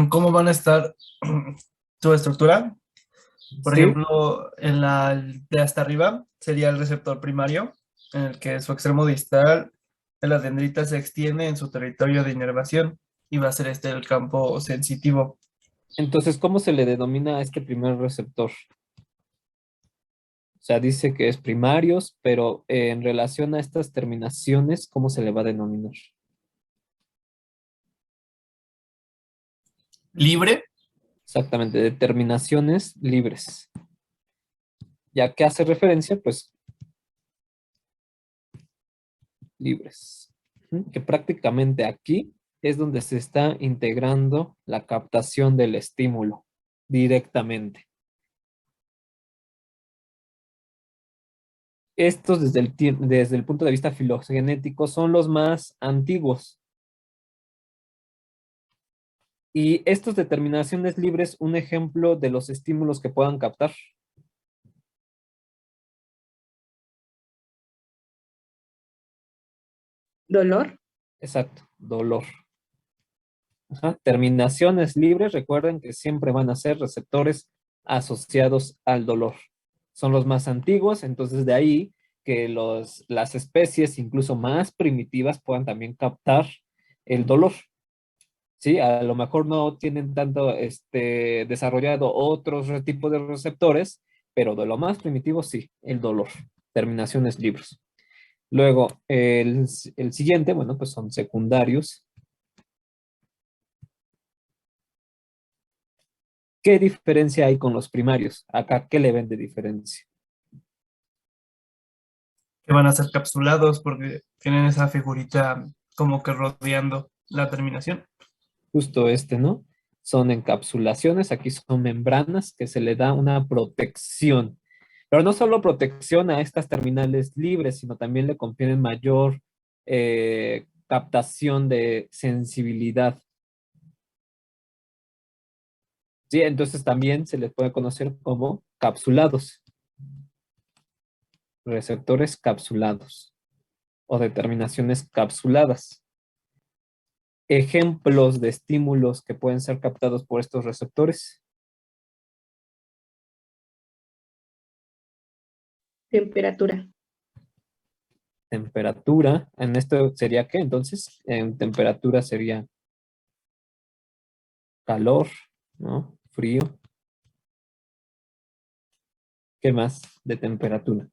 cómo van a estar su estructura. Por Sí, ejemplo, en la de hasta arriba sería el receptor primario, en el que su extremo distal de la dendrita se extiende en su territorio de inervación y va a ser este el campo sensitivo. entonces, ¿cómo se le denomina a este primer receptor? O sea, dice que es primarios, pero en relación a estas terminaciones, ¿cómo se le va a denominar? Libre, Exactamente, determinaciones libres. Ya que hace referencia, pues, libres. Que prácticamente aquí es donde se está integrando la captación del estímulo directamente. Estos desde el punto de vista filogenético son los más antiguos. Y estos determinaciones libres, un ejemplo de los estímulos que puedan captar. Dolor. Exacto, dolor. Ajá. Terminaciones libres, recuerden que siempre van a ser receptores asociados al dolor. Son los más antiguos, entonces de ahí que las especies incluso más primitivas puedan también captar el dolor. Sí, a lo mejor no tienen tanto desarrollado otros tipos de receptores, pero de lo más primitivo sí, el dolor. Terminaciones libres. Luego, el siguiente, bueno, pues son secundarios. ¿Qué diferencia hay con los primarios? Acá, ¿qué le ven de diferencia? que van a ser capsulados porque tienen esa figurita como que rodeando la terminación. Justo ¿no? Son encapsulaciones, aquí son membranas que se le da una protección. Pero no solo protección a estas terminales libres, sino también le confieren mayor captación de sensibilidad. Sí, entonces también se les puede conocer como capsulados, receptores capsulados o determinaciones capsuladas. Ejemplos de estímulos que pueden ser captados por estos receptores. Temperatura. Temperatura, en esto sería ¿qué? Entonces, en temperatura sería calor, ¿no? Frío. ¿Qué más de temperatura?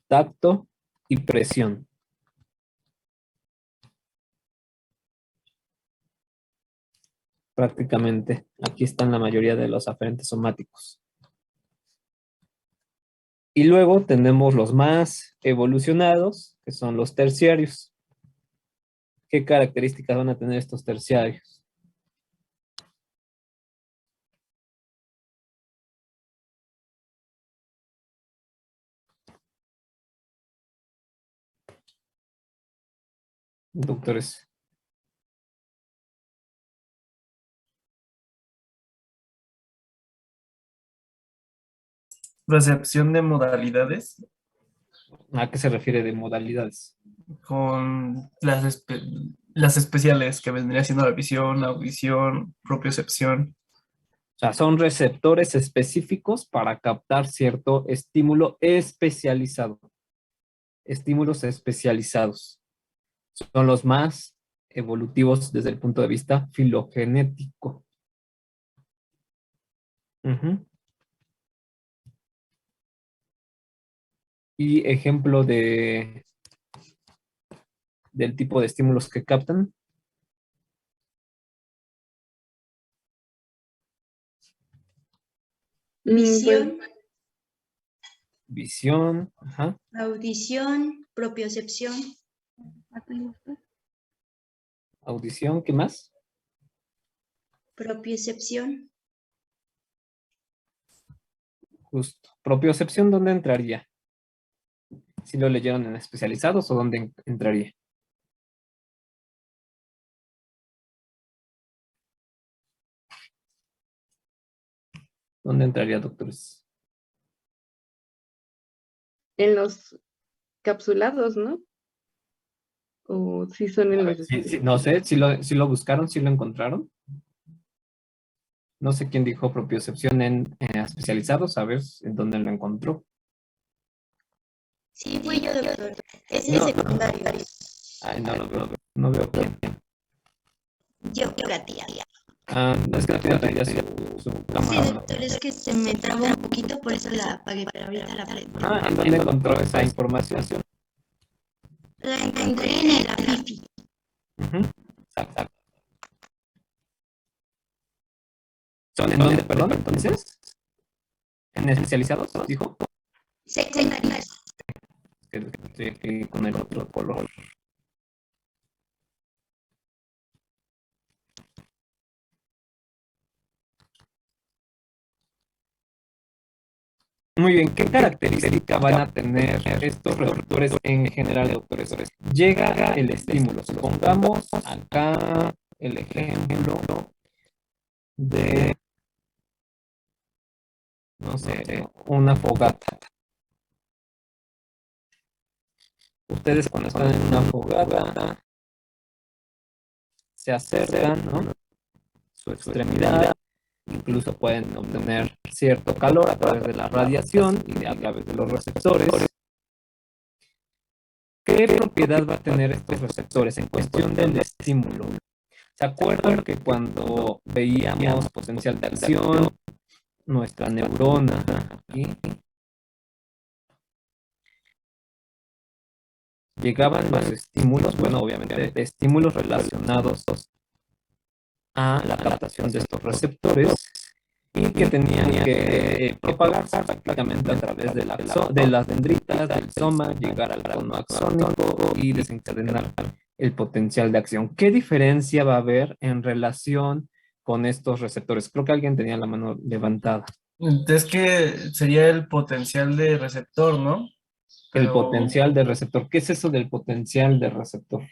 Tacto y presión. Prácticamente aquí están la mayoría de los aferentes somáticos. Y luego tenemos los más evolucionados, que son los terciarios. ¿Qué características van a tener estos terciarios? Doctores. Recepción de modalidades ¿A qué se refiere de modalidades? con las especiales que vendría siendo la visión, audición, propiocepción. O sea, son receptores específicos para captar cierto estímulo especializado. Estímulos especializados. Son los más evolutivos desde el punto de vista filogenético. Ujú. Y ejemplo del tipo de estímulos que captan. Pues Visión, Visión. Ajá. audición, propiocepción, Audición. ¿Qué más? propiocepción, Justo. Propiocepción, ¿dónde entraría? ¿Si lo leyeron en especializados o dónde entraría? ¿Dónde entraría, doctores? en los capsulados, ¿no? o si son en los Sí, estudios. sí, no sé, si lo buscaron, si lo encontraron. No sé quién dijo propiocepción en especializados, a ver en dónde lo encontró. Sí, fui yo, doctor. Es de No, secundario. ay, no veo quién. Geografía. Ah, es que no tenía su Sí, cámara. doctor, es que se me trabó un poquito, por eso la apagué, pero ahorita la prendo. Ah, ¿en dónde encontró esa información? La encontré en el AFIFI. Ujú. Exacto. ¿Son en dónde, perdón, entonces? ¿En especializados, dijo? Secundarios. Que estoy aquí con el otro color. Muy bien, ¿qué característica van a tener estos receptores en general, doctores? Llega el estímulo. Supongamos acá el ejemplo de, no sé, una fogata. Ustedes cuando están en una fogata se acercan, ¿no? Su extremidad, incluso pueden obtener cierto calor a través de la radiación y a través de los receptores. ¿Qué propiedad va a tener estos receptores en cuestión del estímulo? ¿Se acuerdan que cuando veíamos potencial de acción, nuestra neurona aquí, llegaban los estímulos, bueno, obviamente estímulos relacionados a la captación de estos receptores y que tenían que propagarse prácticamente a través de las dendritas, del soma, llegar al cono axónico y desencadenar el potencial de acción. ¿Qué diferencia va a haber en relación con estos receptores? Creo que alguien tenía la mano levantada. Es que sería el potencial de receptor, ¿no? El Pero potencial de receptor. ¿Qué es eso del potencial de receptor?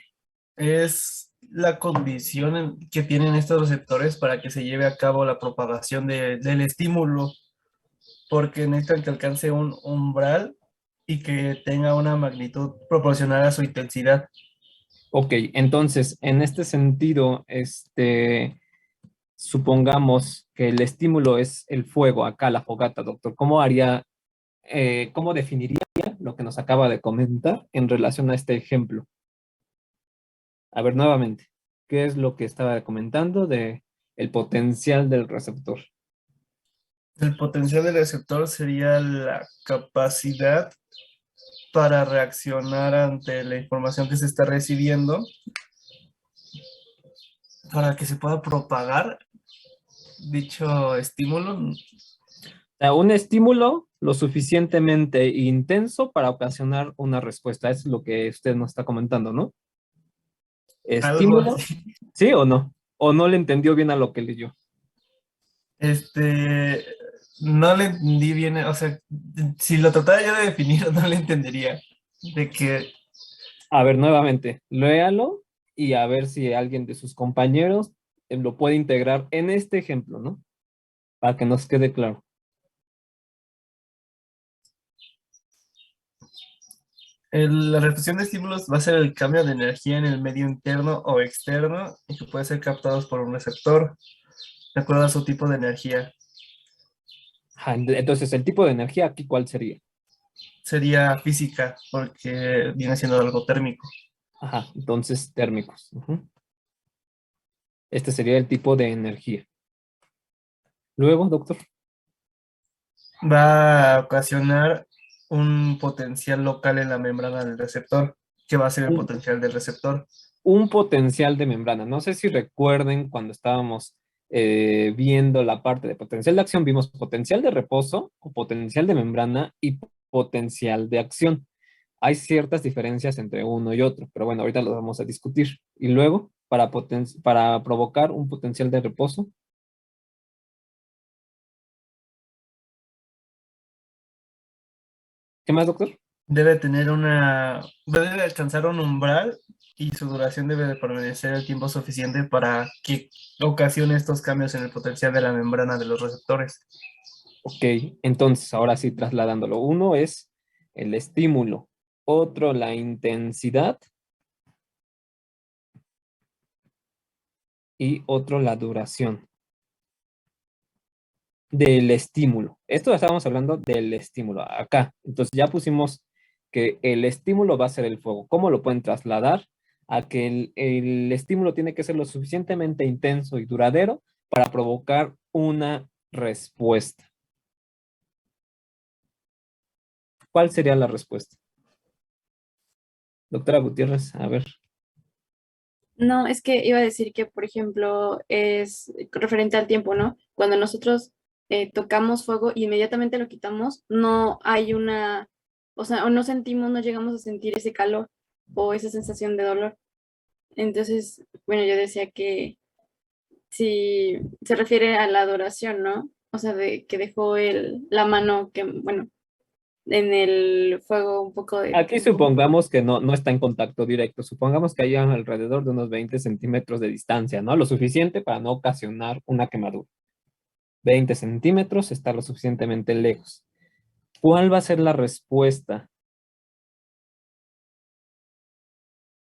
es la condición que tienen estos receptores para que se lleve a cabo la propagación del estímulo, porque necesitan que alcance un umbral y que tenga una magnitud proporcional a su intensidad. Ok, entonces, en este sentido, supongamos que el estímulo es el fuego, acá la fogata, doctor. ¿Cómo definiría lo que nos acaba de comentar en relación a este ejemplo? A ver, nuevamente, ¿qué es lo que estaba comentando de el potencial del receptor? El potencial del receptor sería la capacidad para reaccionar ante la información que se está recibiendo para que se pueda propagar dicho estímulo. O sea, un estímulo lo suficientemente intenso para ocasionar una respuesta. Eso es lo que usted nos está comentando, ¿no? Algo ¿Estímulo? así. ¿Sí o no? ¿O no le entendió bien a lo que leyó? Este, no le entendí bien, o sea, si lo tratara yo de definir, no le entendería. De que A ver, nuevamente, léalo y a ver si alguien de sus compañeros lo puede integrar en este ejemplo, ¿no? Para que nos quede claro. la recepción de estímulos va a ser el cambio de energía en el medio interno o externo y que puede ser captados por un receptor, de acuerdo a su tipo de energía. Ajá, entonces, el tipo de energía aquí, ¿cuál sería? Sería física, porque viene siendo algo térmico. Ajá, entonces térmicos. Ujú. Este sería el tipo de energía. Luego, doctor, Va a ocasionar un potencial local en la membrana del receptor, que va a ser el un, potencial del receptor. un potencial de membrana. No sé si recuerden cuando estábamos viendo la parte de potencial de acción, vimos potencial de reposo o potencial de membrana y potencial de acción. Hay ciertas diferencias entre uno y otro, pero bueno, ahorita lo vamos a discutir. Y luego, para provocar un potencial de reposo, ¿qué más, doctor? Debe alcanzar un umbral y su duración debe de permanecer el tiempo suficiente para que ocasione estos cambios en el potencial de la membrana de los receptores. Ok, entonces ahora sí trasladándolo. Uno es el estímulo, otro la intensidad y otro la duración del estímulo. Esto estábamos hablando del estímulo acá. Entonces ya pusimos que el estímulo va a ser el fuego. ¿Cómo lo pueden trasladar? A que el estímulo tiene que ser lo suficientemente intenso y duradero para provocar una respuesta. ¿Cuál sería la respuesta? Doctora Gutiérrez, a ver. No, es que iba a decir que, por ejemplo, es referente al tiempo, ¿no? Cuando nosotros tocamos fuego y inmediatamente lo quitamos, no hay una, o sea, o no sentimos, no llegamos a sentir ese calor o esa sensación de dolor. Entonces, bueno, yo decía que si se refiere a la adoración, ¿no? O sea, de que dejó la mano que, bueno, en el fuego un poco de Aquí supongamos que no está en contacto directo. Supongamos que hay alrededor de unos 20 centímetros de distancia, ¿no? Lo suficiente para no ocasionar una quemadura. 20 centímetros está lo suficientemente lejos. ¿Cuál va a ser la respuesta?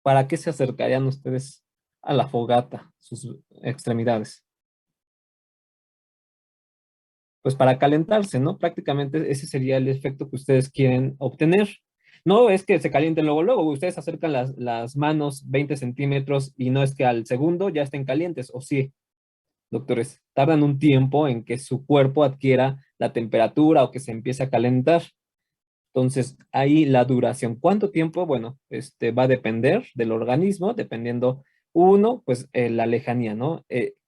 ¿Para qué se acercarían ustedes a la fogata, sus extremidades? Pues para calentarse, ¿no? Prácticamente ese sería el efecto que ustedes quieren obtener. No es que se calienten luego, luego, ustedes acercan las manos 20 centímetros y no es que al segundo ya estén calientes, o sí, doctores, tardan un tiempo en que su cuerpo adquiera la temperatura o que se empiece a calentar. Entonces, ahí la duración, ¿cuánto tiempo? Bueno, va a depender del organismo, dependiendo, uno, pues la lejanía, ¿no?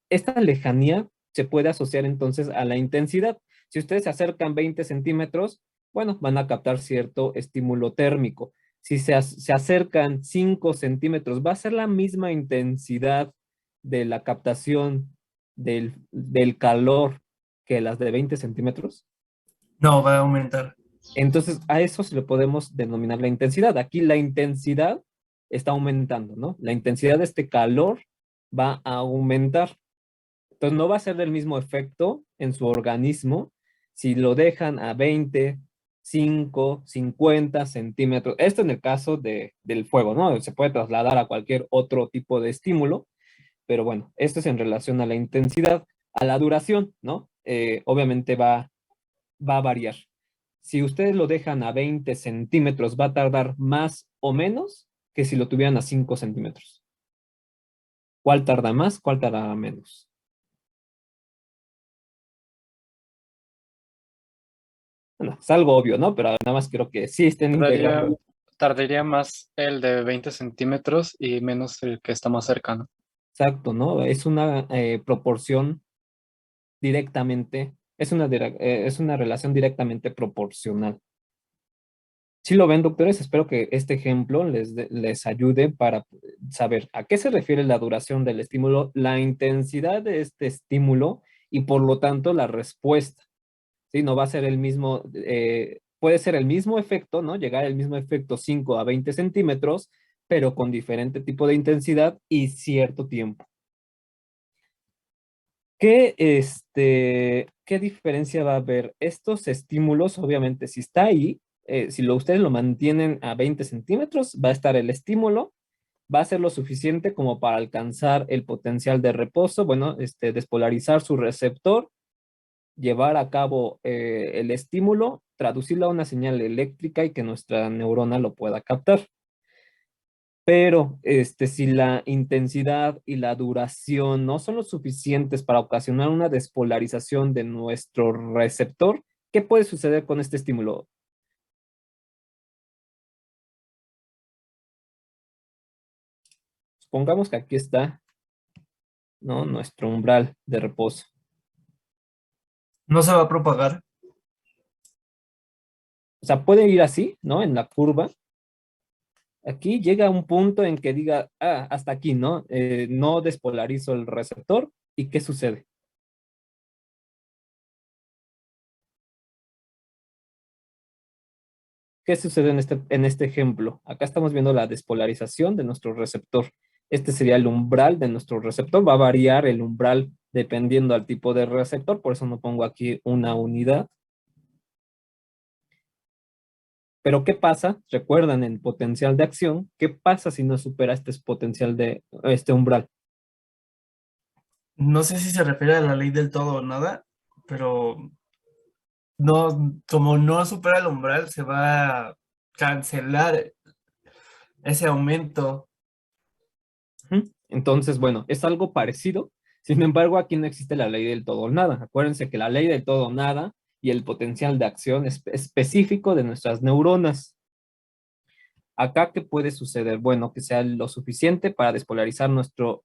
Esta lejanía se puede asociar entonces a la intensidad. Si ustedes se acercan 20 centímetros, bueno, van a captar cierto estímulo térmico. Si se acercan 5 centímetros, va a ser la misma intensidad de la captación del calor que las de 20 centímetros. No, va a aumentar. Entonces, a eso se le podemos denominar la intensidad. Aquí la intensidad está aumentando, ¿no? La intensidad de este calor va a aumentar. Entonces, no va a ser el mismo efecto en su organismo si lo dejan a 20, 5, 50 centímetros. Esto en el caso del fuego, ¿no? Se puede trasladar a cualquier otro tipo de estímulo, pero bueno, esto es en relación a la intensidad, a la duración, ¿no? Obviamente va a variar. Si ustedes lo dejan a 20 centímetros, va a tardar más o menos que si lo tuvieran a 5 centímetros. ¿Cuál tarda más? ¿Cuál tardará menos? Bueno, es algo obvio, ¿no? Pero nada más quiero que sí estén integrando. Tardaría más el de 20 centímetros y menos el que está más cercano. Exacto, ¿no? Es una proporción directamente, es una relación directamente proporcional. Si lo ven, doctores, espero que este ejemplo les ayude para saber a qué se refiere la duración del estímulo, la intensidad de este estímulo y por lo tanto la respuesta. ¿Sí? No va a ser el mismo, puede ser el mismo efecto, ¿no? Llegar al mismo efecto 5 a 20 centímetros, pero con diferente tipo de intensidad y cierto tiempo. ¿Qué diferencia va a haber? Estos estímulos, obviamente, si está ahí, si ustedes lo mantienen a 20 centímetros, va a estar el estímulo, va a ser lo suficiente como para alcanzar el potencial de reposo, bueno, despolarizar su receptor, llevar a cabo el estímulo, traducirlo a una señal eléctrica y que nuestra neurona lo pueda captar. Pero si la intensidad y la duración no son lo suficientes para ocasionar una despolarización de nuestro receptor, ¿qué puede suceder con este estímulo? Supongamos que aquí está, ¿no? Nuestro umbral de reposo. No se va a propagar. O sea, puede ir así, ¿no? En la curva. Aquí llega un punto en que diga, hasta aquí, ¿no? No despolarizo el receptor. ¿Y qué sucede? ¿Qué sucede en este ejemplo? Acá estamos viendo la despolarización de nuestro receptor. Este sería el umbral de nuestro receptor. Va a variar el umbral dependiendo al tipo de receptor. Por eso no pongo aquí una unidad. Pero ¿qué pasa? Recuerdan en potencial de acción. ¿Qué pasa si no supera este potencial de este umbral? No sé si se refiere a la ley del todo o nada, pero no, como no supera el umbral, se va a cancelar ese aumento. Ujú. Entonces, bueno, es algo parecido. Sin embargo, aquí no existe la ley del todo o nada. Acuérdense que la ley del todo o nada y el potencial de acción es específico de nuestras neuronas. Acá, ¿qué puede suceder? Bueno, que sea lo suficiente para despolarizar nuestro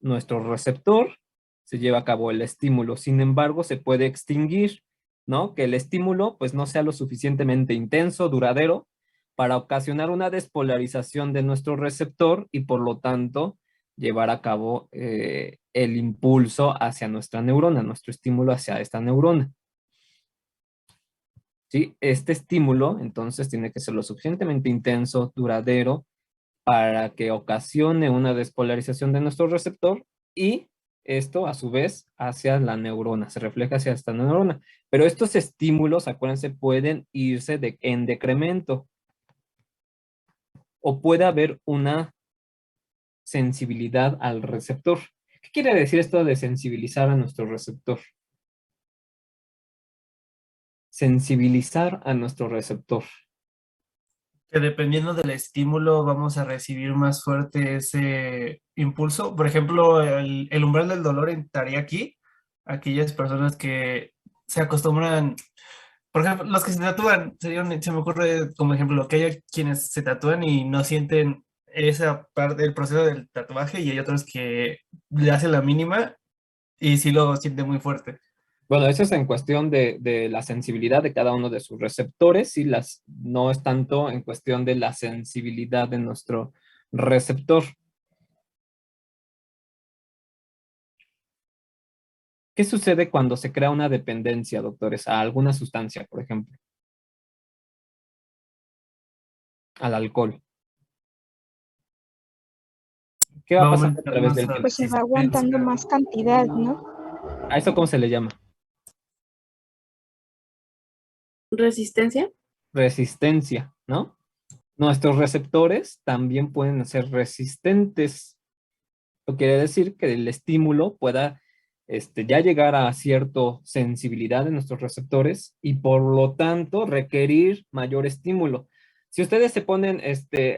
receptor, se lleva a cabo el estímulo. Sin embargo, se puede extinguir, ¿no? Que el estímulo pues no sea lo suficientemente intenso, duradero, para ocasionar una despolarización de nuestro receptor y por lo tanto llevar a cabo el impulso hacia nuestra neurona, nuestro estímulo hacia esta neurona. ¿Sí? Este estímulo entonces tiene que ser lo suficientemente intenso, duradero, para que ocasione una despolarización de nuestro receptor y esto a su vez hacia la neurona, se refleja hacia esta neurona. Pero estos estímulos, acuérdense, pueden irse en decremento o puede haber una sensibilidad al receptor. ¿Qué quiere decir esto de sensibilizar a nuestro receptor? Sensibilizar a nuestro receptor. Que dependiendo del estímulo vamos a recibir más fuerte ese impulso. Por ejemplo, el umbral del dolor entraría aquí. Aquellas personas que se acostumbran, por ejemplo, los que se tatúan, se me ocurre como ejemplo que hay quienes se tatúan y no sienten esa parte del proceso del tatuaje y hay otros que le hacen la mínima y sí lo sienten muy fuerte. Bueno, eso es en cuestión de la sensibilidad de cada uno de sus receptores y no es tanto en cuestión de la sensibilidad de nuestro receptor. ¿Qué sucede cuando se crea una dependencia, doctores, a alguna sustancia, por ejemplo? Al alcohol. ¿Qué va Va a a pasar a aumentar través más del la tiempo? Pues se va aguantando resistencia. más cantidad, ¿no? ¿A eso cómo se le llama? ¿Resistencia? Resistencia, ¿no? Nuestros receptores también pueden ser resistentes. Eso quiere decir que el estímulo pueda ya llegar a cierta sensibilidad de nuestros receptores y por lo tanto requerir mayor estímulo. Si ustedes se ponen,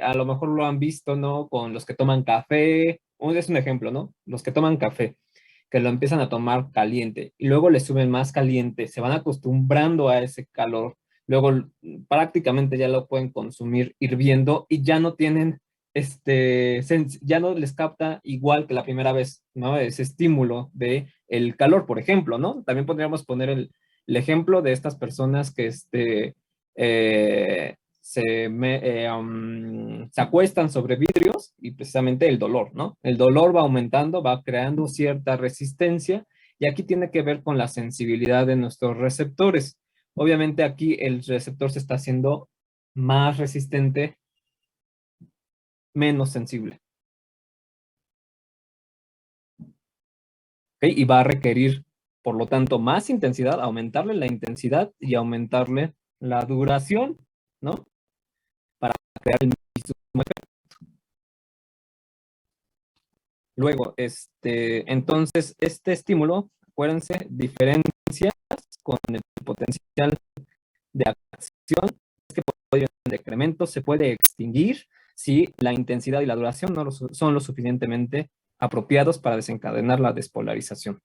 a lo mejor lo han visto, ¿no? Con los que toman café, es un ejemplo, ¿no? Los que toman café, que lo empiezan a tomar caliente y luego le suben más caliente, se van acostumbrando a ese calor, luego prácticamente ya lo pueden consumir hirviendo y ya no tienen ya no les capta igual que la primera vez, ¿no? Ese estímulo de el calor, por ejemplo, ¿no? También podríamos poner el ejemplo de estas personas que se acuestan sobre vidrios y precisamente el dolor, ¿no? El dolor va aumentando, va creando cierta resistencia y aquí tiene que ver con la sensibilidad de nuestros receptores. Obviamente aquí el receptor se está haciendo más resistente, menos sensible. ¿Ok? Y va a requerir, por lo tanto, más intensidad, aumentarle la intensidad y aumentarle la duración, ¿no? Para crear el mismo efecto. Luego, entonces, este estímulo, acuérdense, diferencias con el potencial de acción, es que puede ir en decremento, se puede extinguir si la intensidad y la duración no son lo suficientemente apropiados para desencadenar la despolarización.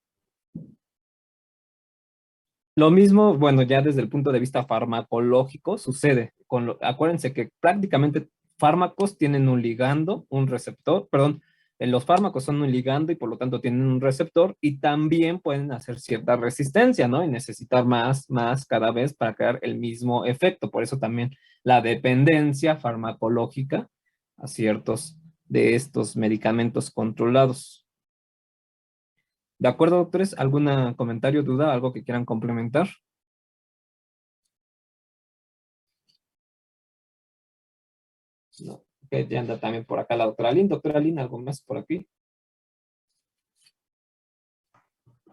Lo mismo, bueno, ya desde el punto de vista farmacológico sucede. Acuérdense que prácticamente fármacos tienen un ligando, un receptor, perdón, los fármacos son un ligando y por lo tanto tienen un receptor y también pueden hacer cierta resistencia, ¿no? Y necesitar más cada vez para crear el mismo efecto. Por eso también la dependencia farmacológica a ciertos de estos medicamentos controlados. ¿De acuerdo, doctores? ¿Algún comentario, duda, algo que quieran complementar? No. Ok, ya anda también por acá la doctora Lynn. Doctora Lynn, ¿algo más por aquí?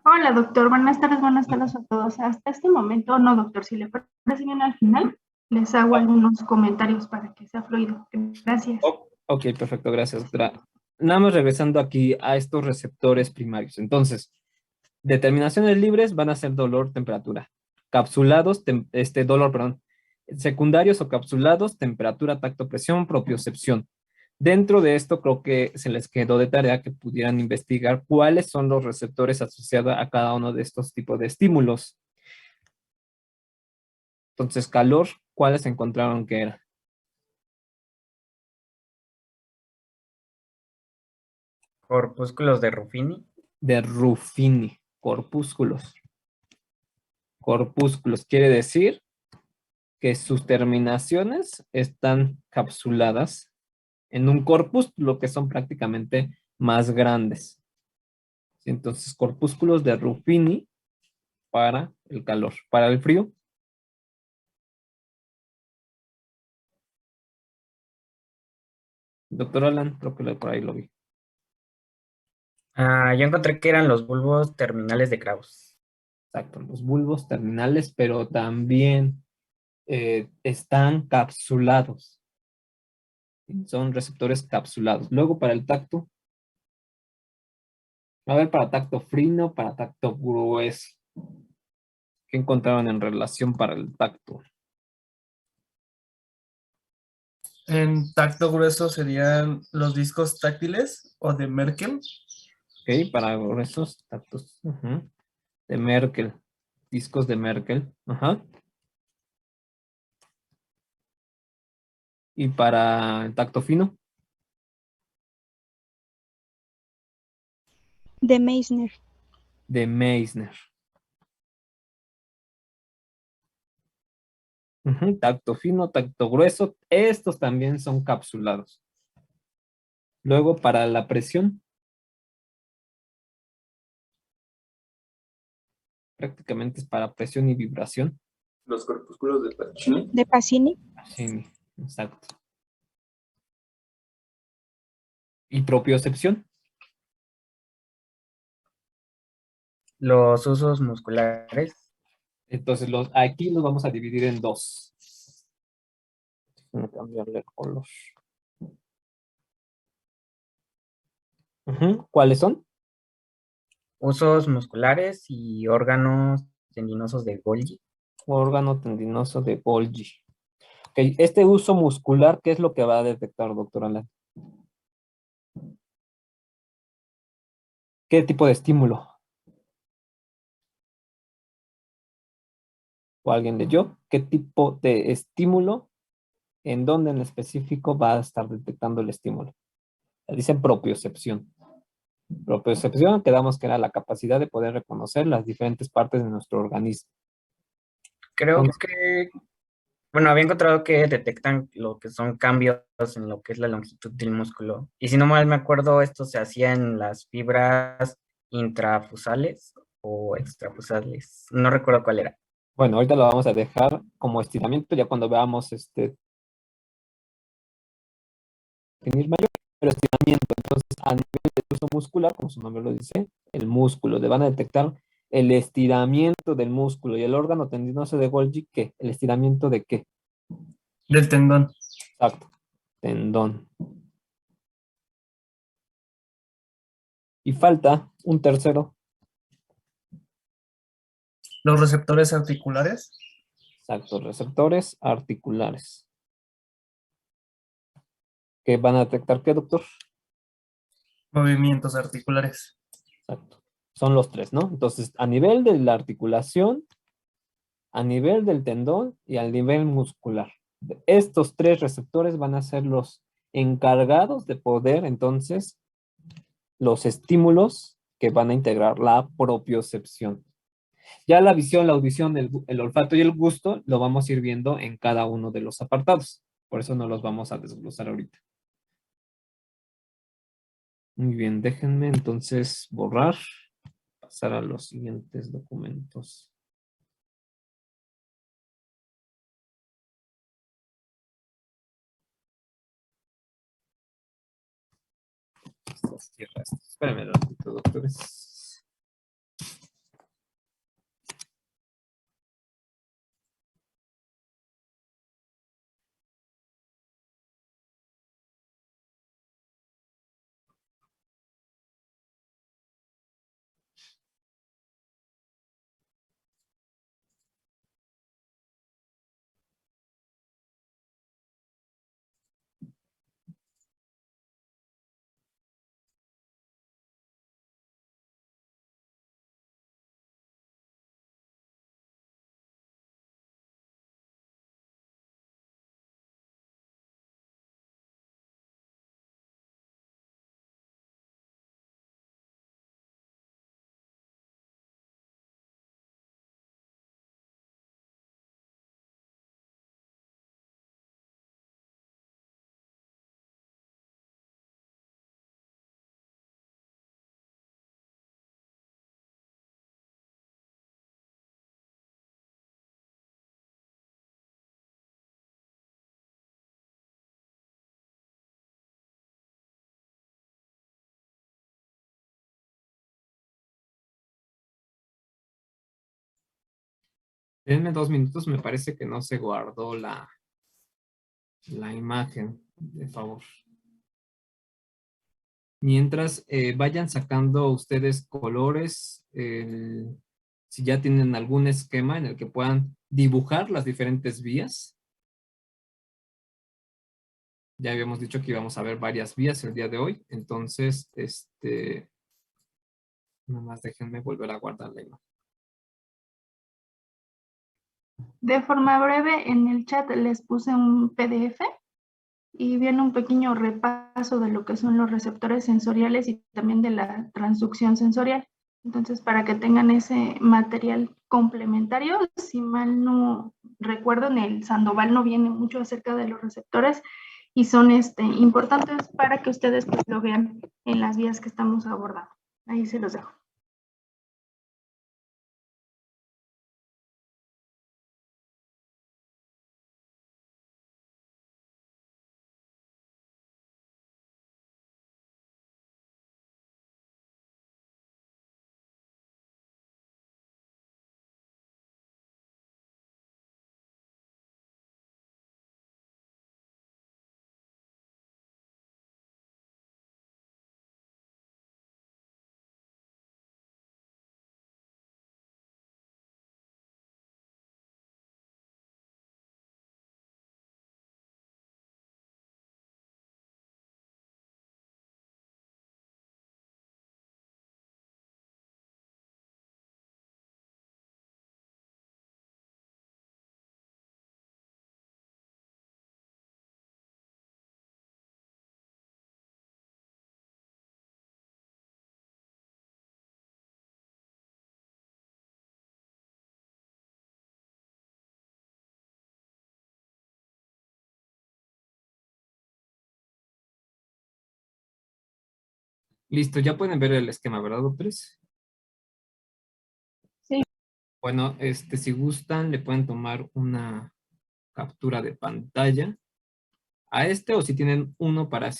Hola, doctor. Buenas tardes a todos. Hasta este momento, no, doctor, si le parece bien al final, les hago algunos comentarios para que sea fluido. Gracias. Ok, perfecto, gracias, doctora. nada más regresando aquí a estos receptores primarios. Entonces, determinaciones libres van a ser dolor, temperatura. Capsulados, dolor, perdón. Secundarios o capsulados, temperatura, tacto, presión, propiocepción. Dentro de esto, creo que se les quedó de tarea que pudieran investigar cuáles son los receptores asociados a cada uno de estos tipos de estímulos. Entonces, calor, ¿cuáles encontraron que era? Corpúsculos de Ruffini. De Ruffini, corpúsculos. Corpúsculos quiere decir que sus terminaciones están capsuladas en un corpúsculo que son prácticamente más grandes. Entonces, corpúsculos de Ruffini para el calor. Para el frío, doctor Alan, creo que por ahí lo vi. Yo encontré que eran los bulbos terminales de Krauss. Exacto, los bulbos terminales, pero también están capsulados. Son receptores capsulados. Luego para el tacto, a ver, para tacto fino, para tacto grueso. ¿Qué encontraron en relación para el tacto? En tacto grueso serían los discos táctiles o de Merkel. Ok, para gruesos tactos de Merkel. Discos de Merkel. Ajá. Y para el tacto fino, De Meissner. de Meissner. Tacto fino, tacto grueso. Estos también son capsulados. Luego para la presión, prácticamente es para presión y vibración. Los corpúsculos de Pacini. De Pacini. Sí, exacto. Y propiocepción, Los usos musculares. entonces aquí los vamos a dividir en dos. Voy a cambiarle el color. ¿Cuáles son? Usos musculares y órganos tendinosos de Golgi. Órgano tendinoso de Golgi. Okay. Este uso muscular, ¿qué es lo que va a detectar, doctor Alan? ¿Qué tipo de estímulo? ¿O alguien leyó? ¿Qué tipo de estímulo? ¿En dónde en específico va a estar detectando el estímulo? Dicen propiocepción. Propiocepción, quedamos que era la capacidad de poder reconocer las diferentes partes de nuestro organismo. Creo Entonces, que, bueno, había encontrado que detectan lo que son cambios en lo que es la longitud del músculo. Y si no mal me acuerdo, esto se hacía en las fibras intrafusales o extrafusales. No recuerdo cuál era. bueno, ahorita lo vamos a dejar como estiramiento, ya cuando veamos definir mayor, pero estiramiento. Entonces, a nivel de uso muscular, como su nombre lo dice, el músculo, le van a detectar el estiramiento del músculo y el órgano tendinoso de Golgi, ¿qué? ¿El estiramiento de qué? Del tendón. Exacto, tendón. Y falta un tercero. Los receptores articulares. Exacto, receptores articulares. ¿Qué van a detectar qué, doctor? Movimientos articulares. Exacto. Son los tres, ¿no? Entonces, a nivel de la articulación, a nivel del tendón y al nivel muscular. Estos tres receptores van a ser los encargados de poder, entonces, los estímulos que van a integrar la propiocepción. Ya la visión, la audición, el olfato y el gusto lo vamos a ir viendo en cada uno de los apartados. Por eso no los vamos a desglosar ahorita. Muy bien, déjenme entonces borrar, pasar a los siguientes documentos. Espérenme un ratito, doctores. Denme 2 minutos, me parece que no se guardó la imagen, de favor. Mientras vayan sacando ustedes colores, si ya tienen algún esquema en el que puedan dibujar las diferentes vías. Ya habíamos dicho que íbamos a ver varias vías el día de hoy, entonces, nomás déjenme volver a guardar la imagen. De forma breve, en el chat les puse un PDF y viene un pequeño repaso de lo que son los receptores sensoriales y también de la transducción sensorial. Entonces, para que tengan ese material complementario, si mal no recuerdo, en el Sandoval no viene mucho acerca de los receptores y son importantes para que ustedes pues, lo vean en las vías que estamos abordando. Ahí se los dejo. Listo, ya pueden ver el esquema, ¿verdad, doctores? Sí. Bueno, si gustan, le pueden tomar una captura de pantalla a o si tienen uno para